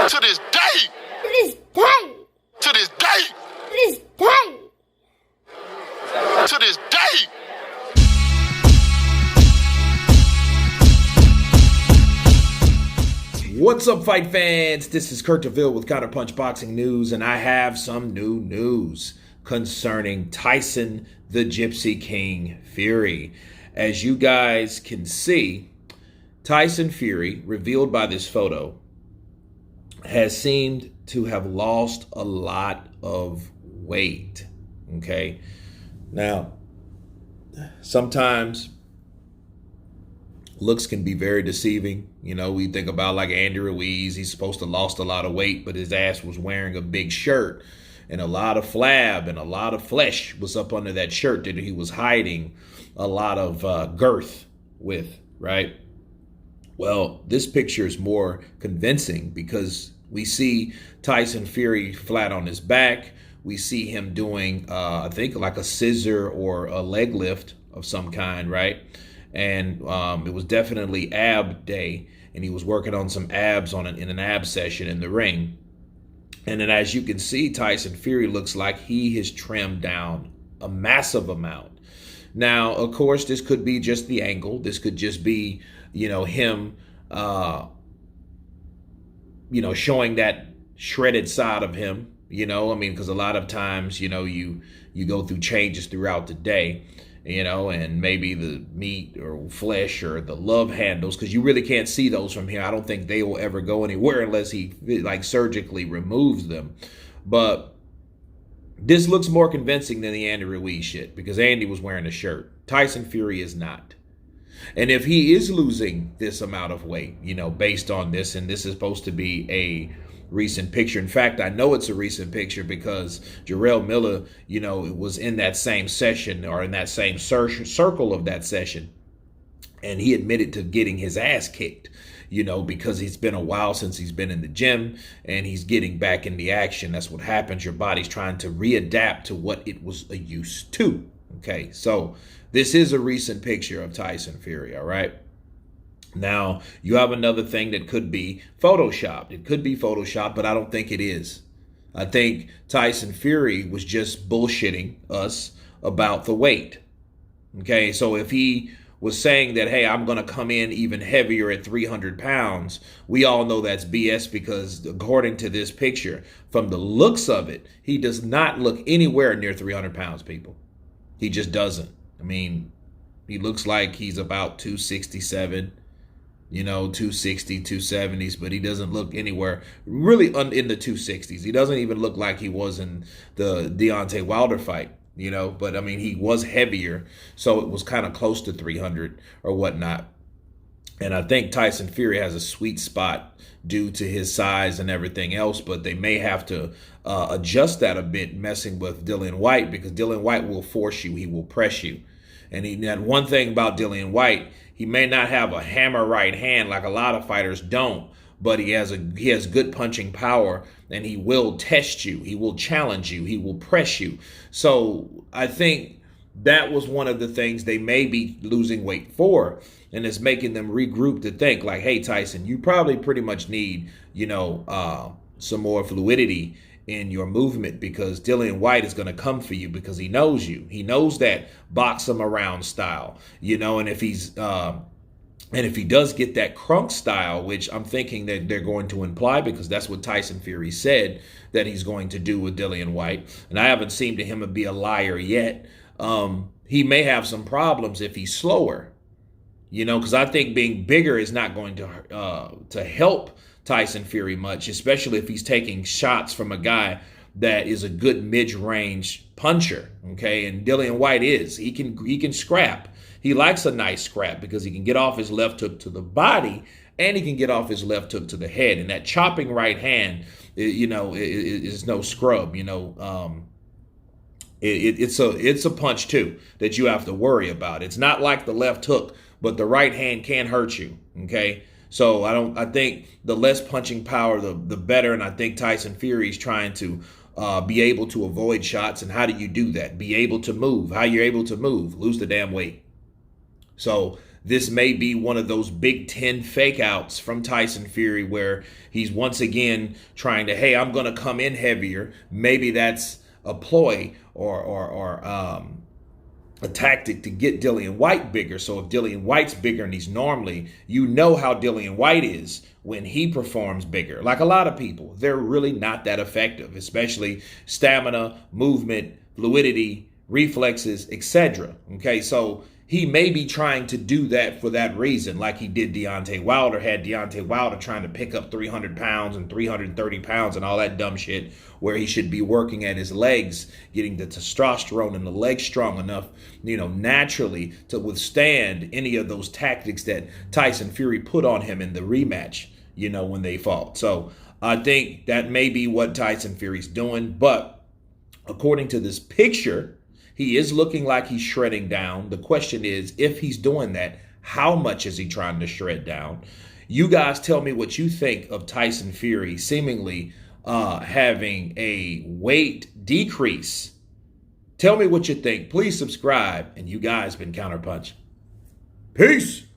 To this day. To this day. To this day. To this day. To this day. What's up, fight fans? This is Kurt DeVille with Counterpunch Boxing News, and I have some new news concerning Tyson the Gypsy King Fury. As you guys can see, Tyson Fury, revealed by this photo, has seemed to have lost a lot of weight. Okay? Now, sometimes looks can be very deceiving. You know, we think about like Andy Ruiz. He's supposed to have lost a lot of weight, but his ass was wearing a big shirt and a lot of flab and a lot of flesh was up under that shirt that he was hiding a lot of girth with, right? Well, this picture is more convincing because we see Tyson Fury flat on his back. We see him doing, I think, like a scissor or a leg lift of some kind, right? And it was definitely ab day, and he was working on some abs in an ab session in the ring. And then as you can see, Tyson Fury looks like he has trimmed down a massive amount. Now, of course, this could be just the angle. This could just be, you know, him, showing that shredded side of him, you know, I mean, because a lot of times, you know, you go through changes throughout the day, you know, and maybe the meat or flesh or the love handles, because you really can't see those from here. I don't think they will ever go anywhere unless he like surgically removes them. But this looks more convincing than the Andy Ruiz shit because Andy was wearing a shirt. Tyson Fury is not. And if he is losing this amount of weight, you know, based on this, and this is supposed to be a recent picture. In fact, I know it's a recent picture because Jarrell Miller, you know, was in that same session or in that same circle of that session. And he admitted to getting his ass kicked, you know, because it's been a while since he's been in the gym and he's getting back in the action. That's what happens. Your body's trying to readapt to what it was used to. Okay, so this is a recent picture of Tyson Fury, all right? Now, you have another thing that could be photoshopped. It could be photoshopped, but I don't think it is. I think Tyson Fury was just bullshitting us about the weight. Okay, so if he was saying that, hey, I'm going to come in even heavier at 300 pounds, we all know that's BS because according to this picture, from the looks of it, he does not look anywhere near 300 pounds, people. He just doesn't. I mean, he looks like he's about 267, you know, 260, 270s, but he doesn't look anywhere really in the 260s. He doesn't even look like he was in the Deontay Wilder fight, you know, but I mean, he was heavier, so it was kind of close to 300 or whatnot. And I think Tyson Fury has a sweet spot due to his size and everything else, but they may have to adjust that a bit messing with Dillian Whyte because Dillian Whyte will force you. He will press you. And he had one thing about Dillian Whyte, he may not have a hammer right hand like a lot of fighters don't, but he has good punching power and he will test you. He will challenge you. He will press you. So I think that was one of the things they may be losing weight for, and it's making them regroup to think like, hey, Tyson, you probably pretty much need, you know, some more fluidity in your movement because Dillian Whyte is going to come for you because he knows you. He knows that box him around style, you know, and if he's and if he does get that crunk style, which I'm thinking that they're going to imply because that's what Tyson Fury said that he's going to do with Dillian Whyte, and I haven't seen him to be a liar yet. He may have some problems if he's slower, you know, because I think being bigger is not going to help Tyson Fury much, especially if he's taking shots from a guy that is a good mid-range puncher, okay? And Dillian Whyte is. He can scrap. He likes a nice scrap because he can get off his left hook to the body and he can get off his left hook to the head. And that chopping right hand, you know, is no scrub, you know. It's a punch too that you have to worry about. It's not like the left hook, but the right hand can hurt you, okay? So I think the less punching power, the better. And I think Tyson Fury is trying to be able to avoid shots. And how do you do that? Be able to move. How you're able to move? Lose the damn weight. So this may be one of those Big Ten fake outs from Tyson Fury where he's once again trying to, hey, I'm going to come in heavier. Maybe that's a ploy or a tactic to get Dillian Whyte bigger. So if Dillian Whyte's bigger and he's normally, you know how Dillian Whyte is when he performs bigger. Like a lot of people, they're really not that effective, especially stamina, movement, fluidity, reflexes, etc. Okay, so he may be trying to do that for that reason, like he did Deontay Wilder, had Deontay Wilder trying to pick up 300 pounds and 330 pounds and all that dumb shit, where he should be working at his legs, getting the testosterone in the legs strong enough, naturally to withstand any of those tactics that Tyson Fury put on him in the rematch, when they fought. So I think that may be what Tyson Fury's doing, but according to this picture, he is looking like he's shredding down. The question is, if he's doing that, how much is he trying to shred down? You guys tell me what you think of Tyson Fury seemingly having a weight decrease. Tell me what you think. Please subscribe. And you guys been Counterpunch. Peace.